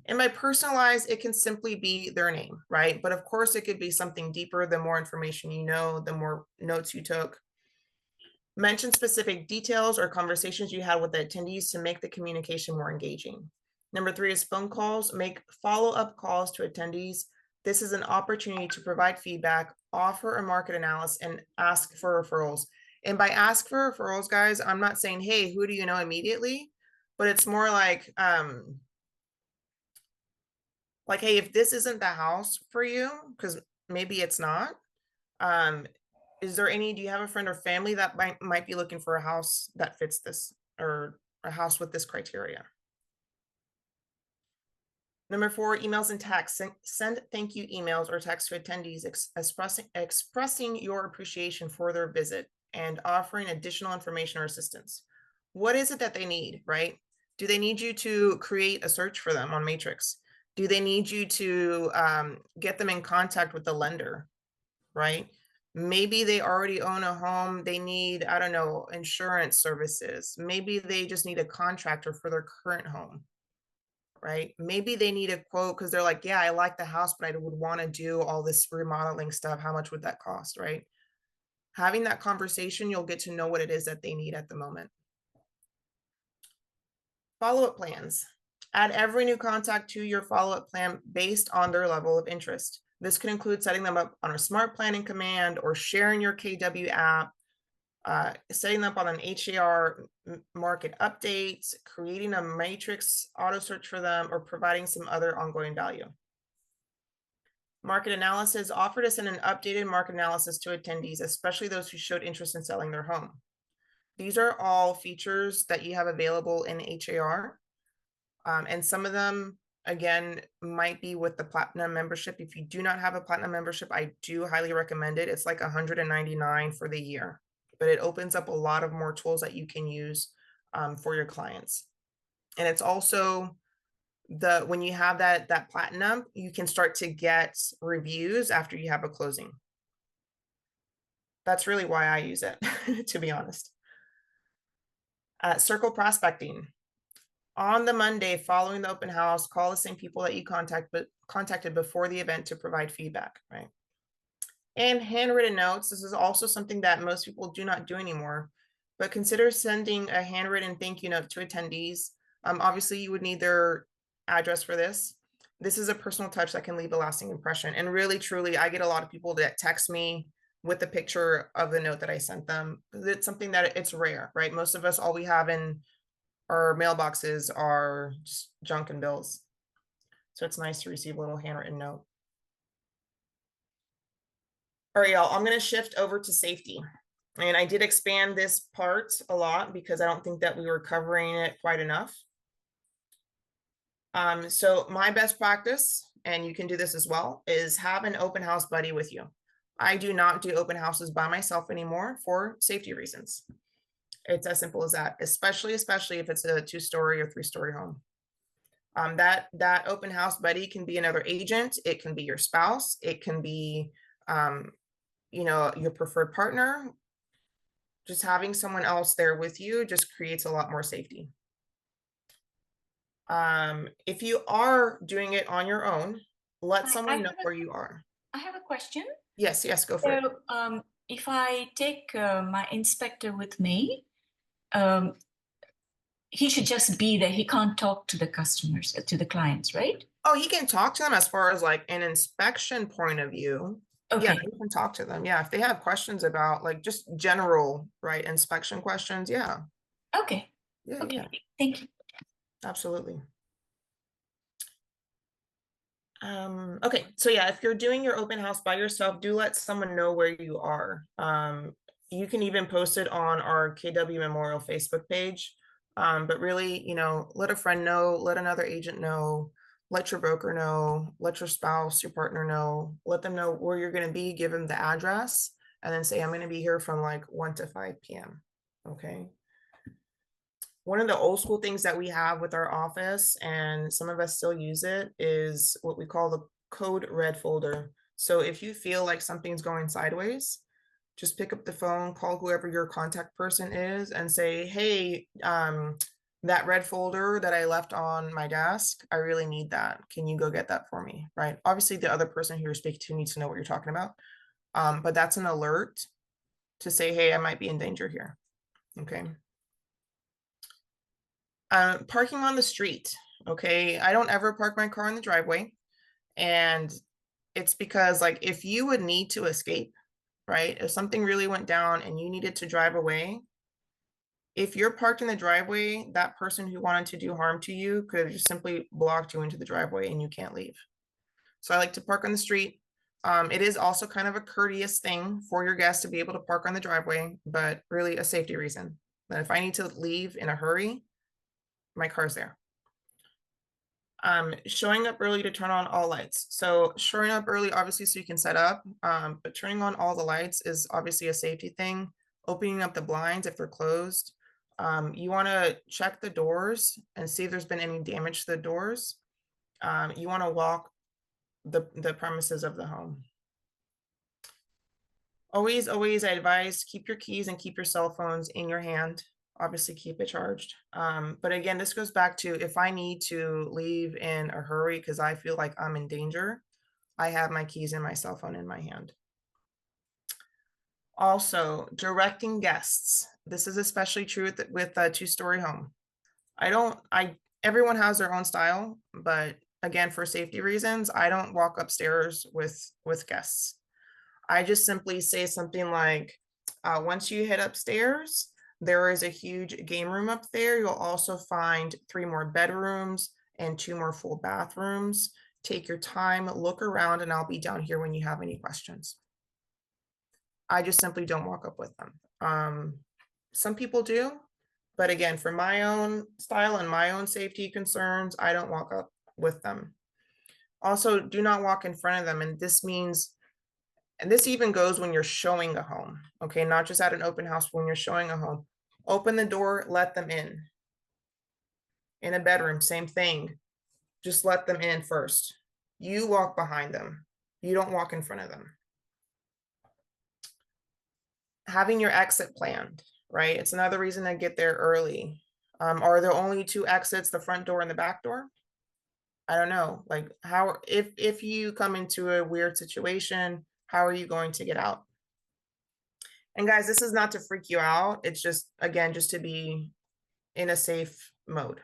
Speaker 1: And by personalized, it can simply be their name, right? But of course, it could be something deeper. The more information you know, the more notes you took. Mention specific details or conversations you had with the attendees to make the communication more engaging. Number 3 is phone calls. Make follow-up calls to attendees. This is an opportunity to provide feedback, offer a market analysis, and ask for referrals. And by ask for referrals, guys, I'm not saying, hey, who do you know immediately? But it's more like, hey, if this isn't the house for you, because maybe it's not, do you have a friend or family that might be looking for a house that fits this, or a house with this criteria? Number 4, emails and texts. Send thank you emails or texts to attendees expressing your appreciation for their visit and offering additional information or assistance. What is it that they need, right? Do they need you to create a search for them on Matrix? Do they need you to get them in contact with the lender, right? Maybe they already own a home. They need, I don't know, insurance services. Maybe they just need a contractor for their current home, right? Maybe they need a quote because they're like, yeah, I like the house, but I would want to do all this remodeling stuff. How much would that cost, right? Having that conversation, you'll get to know what it is that they need at the moment. Follow-up plans. Add every new contact to your follow-up plan based on their level of interest. This could include setting them up on a smart planning command or sharing your KW app, setting them up on an HAR market updates, creating a matrix auto search for them, or providing some other ongoing value. Market analysis. Offer to send an updated market analysis to attendees, especially those who showed interest in selling their home. These are all features that you have available in HAR. And some of them, again, might be with the platinum membership. If you do not have a platinum membership, I do highly recommend it. It's like $199 for the year, but it opens up a lot of more tools that you can use for your clients. And it's also when you have that platinum, you can start to get reviews after you have a closing. That's really why I use it, to be honest. Circle prospecting. On the Monday following the open house, call the same people that you contacted before the event to provide feedback, right? And handwritten notes. This is also something that most people do not do anymore, but consider sending a handwritten thank you note to attendees. Obviously, you would need their address for this. This is a personal touch that can leave a lasting impression. And really, truly, I get a lot of people that text me with a picture of the note that I sent them. It's something that it's rare, right? Most of us, all we have in our mailboxes are just junk and bills. So it's nice to receive a little handwritten note. All right, y'all, I'm going to shift over to safety. And I did expand this part a lot because I don't think that we were covering it quite enough. So my best practice, and you can do this as well, is have an open house buddy with you. I do not do open houses by myself anymore for safety reasons. It's as simple as that, especially if it's a 2-story or 3-story home. That open house buddy can be another agent. It can be your spouse. It can be, your preferred partner. Just having someone else there with you just creates a lot more safety. If you are doing it on your own, let someone know where you are.
Speaker 5: I have a question.
Speaker 1: Yes, go for it.
Speaker 5: So, if I take my inspector with me, he should just be there. He can't talk to the customers, to the clients, right?
Speaker 1: Oh, he can talk to them as far as like an inspection point of view.
Speaker 5: Okay.
Speaker 1: Yeah, you can talk to them. Yeah, if they have questions about like just general, right, inspection questions, yeah.
Speaker 5: Okay.
Speaker 1: Yeah,
Speaker 5: Okay.
Speaker 1: yeah,
Speaker 5: Thank you.
Speaker 1: absolutely. Okay, so yeah, if you're doing your open house by yourself, do let someone know where you are. You can even post it on our KW Memorial Facebook page. But really, let a friend know, let another agent know, let your broker know, let your spouse, your partner know, let them know where you're going to be, give them the address, and then say, I'm going to be here from like 1 to 5 p.m. Okay. One of the old school things that we have with our office, and some of us still use it, is what we call the code red folder. So if you feel like something's going sideways, just pick up the phone, call whoever your contact person is and say, hey, that red folder that I left on my desk, I really need that. Can you go get that for me? Right. Obviously the other person who you're speaking to needs to know what you're talking about. But that's an alert to say, hey, I might be in danger here. Okay. Parking on the street. Okay. I don't ever park my car in the driveway. And it's because like, if you would need to escape, right? If something really went down and you needed to drive away, if you're parked in the driveway, that person who wanted to do harm to you could have just simply blocked you into the driveway and you can't leave. So I like to park on the street. It is also kind of a courteous thing for your guests to be able to park on the driveway, but really a safety reason. That if I need to leave in a hurry, my car's there. Showing up early to turn on all lights. So showing up early, obviously, so you can set up, but turning on all the lights is obviously a safety thing. Opening up the blinds if they're closed. You want to check the doors and see if there's been any damage to the doors. You want to walk the premises of the home. Always, I advise keep your keys and keep your cell phones in your hand. Obviously keep it charged. But again, this goes back to if I need to leave in a hurry because I feel like I'm in danger, I have my keys and my cell phone in my hand. Also, directing guests. This is especially true with a two-story home. Everyone has their own style, but again, for safety reasons, I don't walk upstairs with guests. I just simply say something like, once you head upstairs, there is a huge game room up there. You'll also find 3 more bedrooms and 2 more full bathrooms. Take your time, look around, and I'll be down here when you have any questions. I just simply don't walk up with them. Some people do, but again, for my own style and my own safety concerns, I don't walk up with them. Also, do not walk in front of them. And this means, and this even goes when you're showing a home, okay? Not just at an open house, when you're showing a home. Open the door, let them in. In a bedroom, same thing. Just let them in first. You walk behind them. You don't walk in front of them. Having your exit planned, right? It's another reason to get there early. Are there only 2 exits, the front door and the back door? I don't know. Like how, if you come into a weird situation, how are you going to get out? And guys, this is not to freak you out. It's just, again, just to be in a safe mode.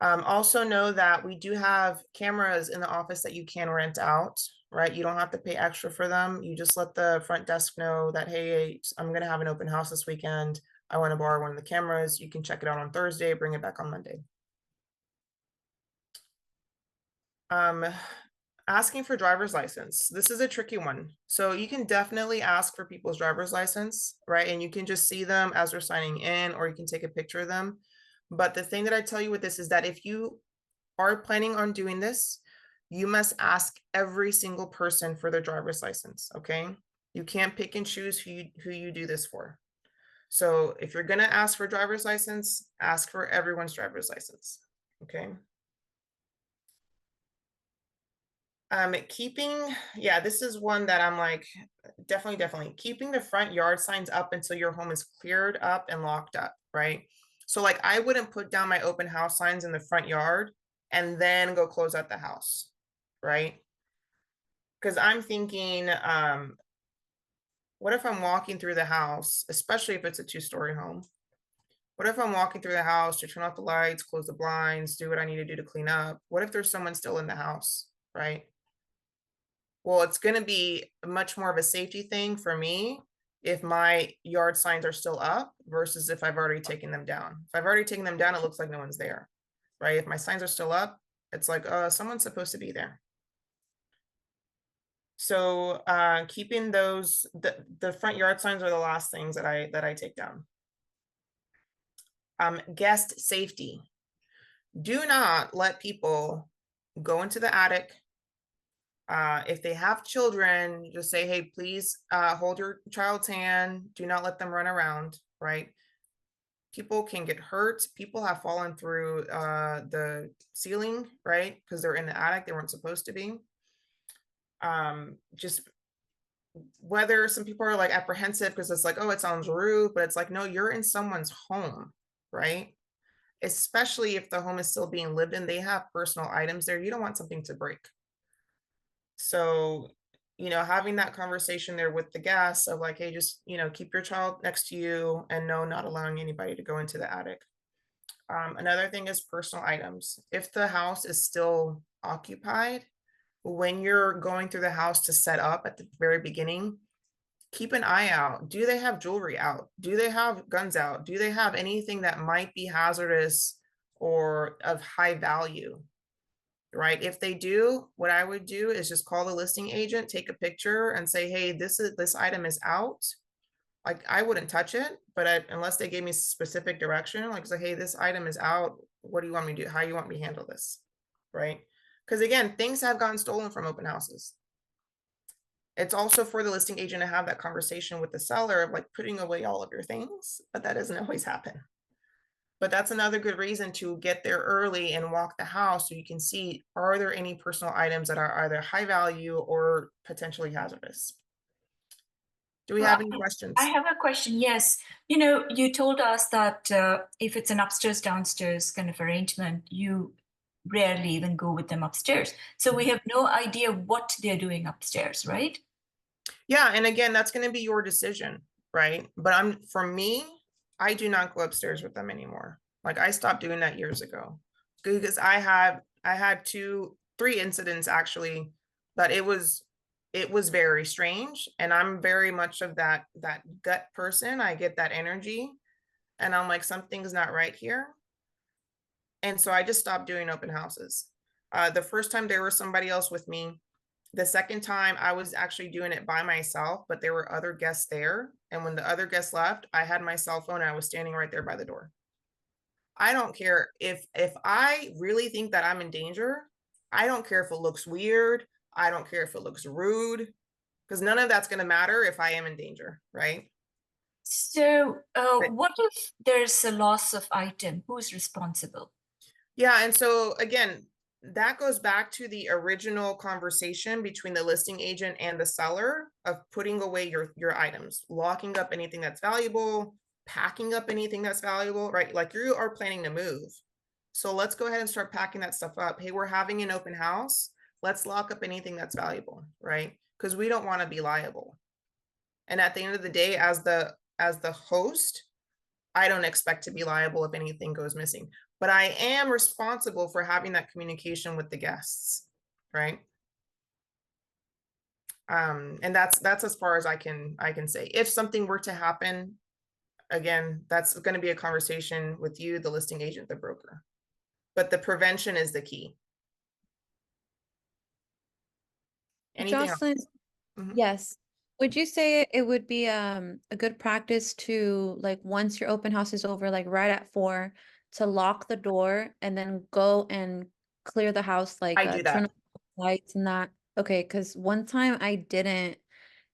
Speaker 1: Also know that we do have cameras in the office that you can rent out, right? You don't have to pay extra for them. You just let the front desk know that, hey, I'm going to have an open house this weekend. I want to borrow one of the cameras. You can check it out on Thursday, bring it back on Monday. Asking for driver's license. This is a tricky one. So you can definitely ask for people's driver's license, right? And you can just see them as they're signing in, or you can take a picture of them. But the thing that I tell you with this is that if you are planning on doing this, you must ask every single person for their driver's license, okay? You can't pick and choose who you do this for. So if you're gonna ask for driver's license, ask for everyone's driver's license, okay? Yeah, this is one that I'm like, definitely keeping the front yard signs up until your home is cleared up and locked up, right? So like I wouldn't put down my open house signs in the front yard and then go close out the house, right? Because I'm thinking, what if I'm walking through the house, especially if it's a 2-story home? What if I'm walking through the house to turn off the lights, close the blinds, do what I need to do to clean up? What if there's someone still in the house, right? Well, it's going to be much more of a safety thing for me if my yard signs are still up versus if I've already taken them down. If I've already taken them down, it looks like no one's there, right? If my signs are still up, it's like, someone's supposed to be there. So keeping those, the front yard signs are the last things that I take down. Guest safety. Do not let people go into the attic. If they have children, just say, hey, please hold your child's hand. Do not let them run around, right? People can get hurt. People have fallen through the ceiling, right? Because they're in the attic, they weren't supposed to be. Just whether some people are like apprehensive because it's like, oh, it sounds rude, but it's like, no, you're in someone's home, right? Especially if the home is still being lived in, they have personal items there. You don't want something to break. So, having that conversation there with the guests of like, hey, just, keep your child next to you and no, not allowing anybody to go into the attic. Another thing is personal items. If the house is still occupied, when you're going through the house to set up at the very beginning, keep an eye out. Do they have jewelry out? Do they have guns out? Do they have anything that might be hazardous or of high value? Right? If they do, what I would do is just call the listing agent, take a picture and say, hey, this item is out. Like I wouldn't touch it, but unless they gave me specific direction, like say, hey, this item is out. What do you want me to do? How you want me to handle this? Right? Because again, things have gotten stolen from open houses. It's also for the listing agent to have that conversation with the seller of like putting away all of your things, but that doesn't always happen. But that's another good reason to get there early and walk the house so you can see, are there any personal items that are either high value or potentially hazardous? Do we have any questions?
Speaker 5: I have a question. Yes. You told us that if it's an upstairs, downstairs kind of arrangement, you rarely even go with them upstairs. So we have no idea what they're doing upstairs, right?
Speaker 1: Yeah. And again, that's going to be your decision, right? But for me, I do not go upstairs with them anymore. Like I stopped doing that years ago because I had 3 incidents actually, but it was very strange. And I'm very much of that gut person. I get that energy and I'm like, something's not right here. And so I just stopped doing open houses. The first time there was somebody else with me. The second time I was actually doing it by myself, but there were other guests there. And when the other guests left, I had my cell phone and I was standing right there by the door. I don't care if I really think that I'm in danger. I don't care if it looks weird. I don't care if it looks rude, because none of that's going to matter if I am in danger, right?
Speaker 5: So what if there's a loss of item? Who's responsible?
Speaker 1: Yeah, and so again, that goes back to the original conversation between the listing agent and the seller of putting away your items, locking up anything that's valuable, packing up anything that's valuable, right? Like you are planning to move. So let's go ahead and start packing that stuff up. Hey, we're having an open house. Let's lock up anything that's valuable, right? Because we don't want to be liable. And at the end of the day, as the host, I don't expect to be liable if anything goes missing, but I am responsible for having that communication with the guests, right? And that's as far as I can say. If something were to happen, again, that's going to be a conversation with you, the listing agent, the broker. But the prevention is the key. Anything
Speaker 3: Jocelyn,
Speaker 1: else? Mhm.
Speaker 3: yes. Would you say it would be a good practice to like once your open house is over, like right at 4, to lock the door and then go and clear the house, like
Speaker 1: I do
Speaker 3: turn
Speaker 1: that.
Speaker 3: on the lights and that? Okay, because one time I didn't,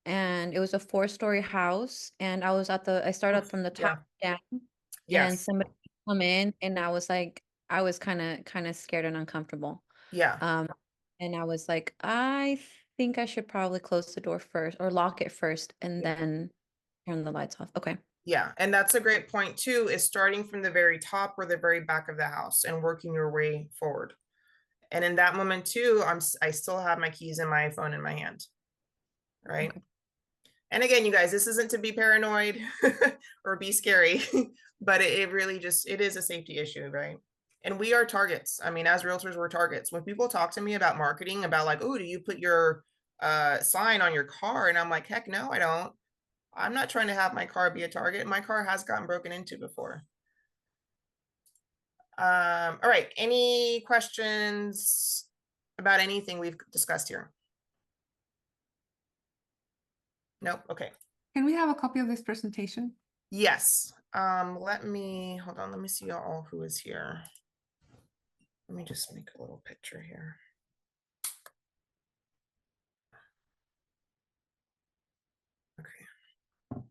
Speaker 3: and it was a 4-story house, and I started from the top down, and
Speaker 1: Yes.
Speaker 3: somebody come in, and I was kind of scared and uncomfortable.
Speaker 1: Yeah.
Speaker 3: And I was like, I think I should probably close the door first or lock it first and then turn the lights off. Okay.
Speaker 1: Yeah. And that's a great point too, is starting from the very top or the very back of the house and working your way forward. And in that moment too, I still have my keys and my phone in my hand. Right.
Speaker 3: Okay.
Speaker 1: And again, you guys, this isn't to be paranoid or be scary, but it really it is a safety issue, right? And we are targets. I mean, as realtors, we're targets. When people talk to me about marketing, about like, oh, do you put your sign on your car? And I'm like, heck no, I don't. I'm not trying to have my car be a target. My car has gotten broken into before. All right. Any questions about anything we've discussed here? Nope. Okay.
Speaker 6: Can we have a copy of this presentation?
Speaker 1: Yes. Hold on. Let me see all who is here. Let me just make a little picture here. Okay.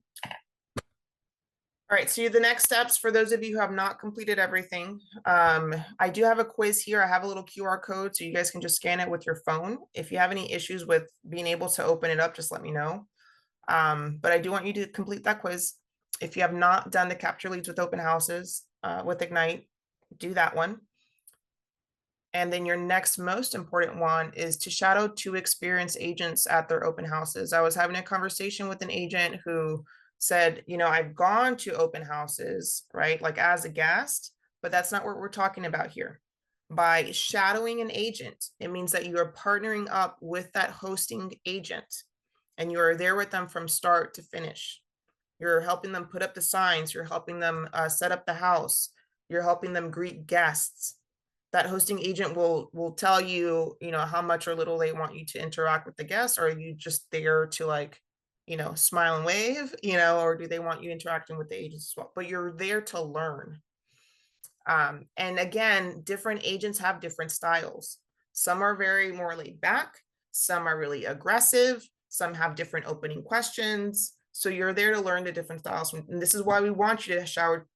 Speaker 1: All right, so the next steps for those of you who have not completed everything, I do have a quiz here. I have a little QR code so you guys can just scan it with your phone. If you have any issues with being able to open it up, just let me know. But I do want you to complete that quiz. If you have not done the capture leads with open houses with Ignite, do that one. And then your next most important one is to shadow 2 experienced agents at their open houses. I was having a conversation with an agent who said, you know, I've gone to open houses, right? Like as a guest, but that's not what we're talking about here. By shadowing an agent, it means that you are partnering up with that hosting agent and you are there with them from start to finish. You're helping them put up the signs. You're helping them set up the house. You're helping them greet guests. That hosting agent will tell you, you know, how much or little they want you to interact with the guests. Or are you just there to like, you know, smile and wave, you know, or do they want you interacting with the agents as well? But you're there to learn. And again, different agents have different styles. Some are very more laid back. Some are really aggressive. Some have different opening questions. So you're there to learn the different styles. And this is why we want you to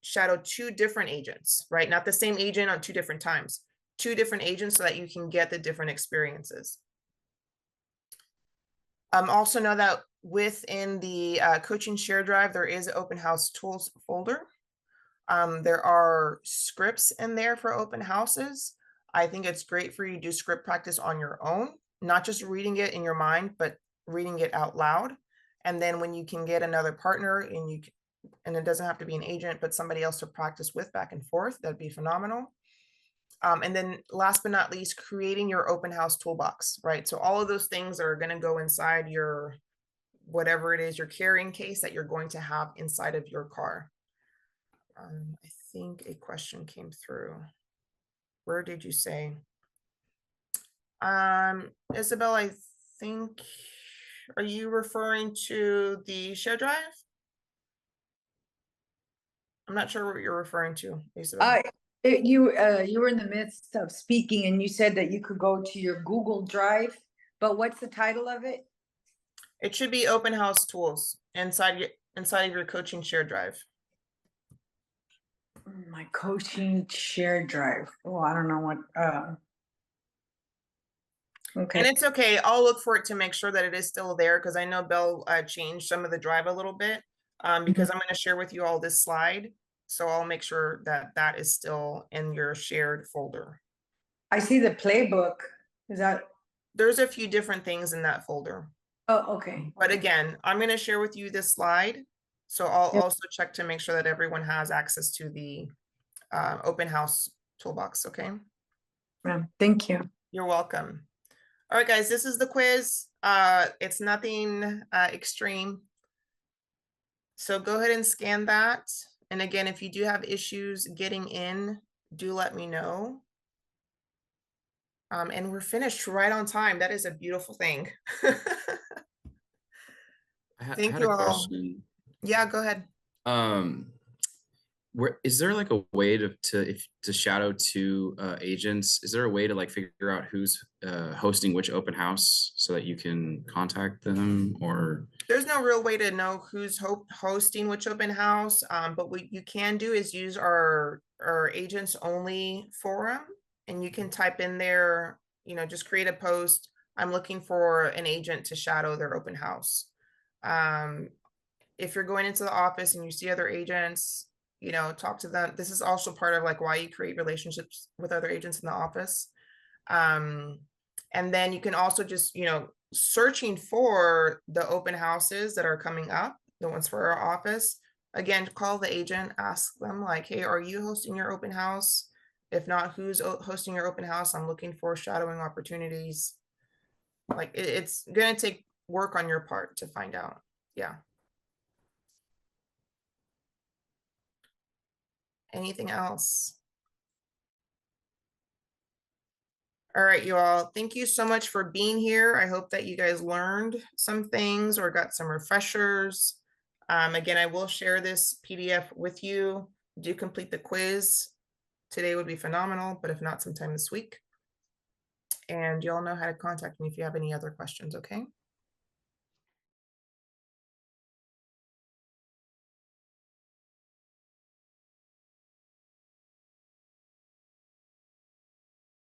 Speaker 1: shadow 2 different agents, right? Not the same agent on 2 different times, 2 different agents so that you can get the different experiences. Also know that within the coaching share drive, there is an open house tools folder. There are scripts in there for open houses. I think it's great for you to do script practice on your own, not just reading it in your mind, but reading it out loud. And then when you can get another partner and it doesn't have to be an agent, but somebody else to practice with back and forth, that'd be phenomenal. And then last but not least, creating your open house toolbox, right? So all of those things are going to go inside your, whatever it is, your carrying case that you're going to have inside of your car. I think a question came through. Where did you say? Isabel, I think, are you referring to the share drive? I'm not sure what you're referring to, Isabel.
Speaker 7: You were in the midst of speaking and you said that you could go to your Google Drive, but what's the title of it?
Speaker 1: It should be open house tools inside of your coaching share drive.
Speaker 7: My coaching share drive. Oh, I don't know what, okay.
Speaker 1: And it's okay. I'll look for it to make sure that it is still there because I know Belle changed some of the drive a little bit because I'm going to share with you all this slide. So I'll make sure that that is still in your shared folder.
Speaker 7: I see the playbook. Is that?
Speaker 1: There's a few different things in that folder.
Speaker 7: Oh, okay.
Speaker 1: But again, I'm going to share with you this slide. So I'll also check to make sure that everyone has access to the open house toolbox. Okay.
Speaker 7: Yeah, thank you.
Speaker 1: You're welcome. All right, guys, this is the quiz. It's nothing extreme. So go ahead and scan that. And again, if you do have issues getting in, do let me know. And we're finished right on time. That is a beautiful thing. Thank you all.
Speaker 8: Question.
Speaker 1: Yeah, go ahead.
Speaker 8: Where is there like a way to shadow 2 agents? Is there a way to like figure out who's hosting which open house so that you can contact them? Or
Speaker 1: there's no real way to know who's hosting which open house, but what you can do is use our agents only forum, and you can type in there, you know, just create a post. I'm looking for an agent to shadow their open house. If you're going into the office and you see other agents, you know, talk to them. This is also part of like why you create relationships with other agents in the office. And then you can also just, you know, searching for the open houses that are coming up, the ones for our office. Again, call the agent, ask them like, hey, are you hosting your open house? If not, who's hosting your open house? I'm looking for shadowing opportunities. Like it's going to take work on your part to find out. Yeah. Anything else? All right, you all, thank you so much for being here. I hope that you guys learned some things or got some refreshers. Again, I will share this PDF with you. Do complete the quiz Today would be phenomenal, but if not, sometime this week. And y'all know how to contact me if you have any other questions, okay?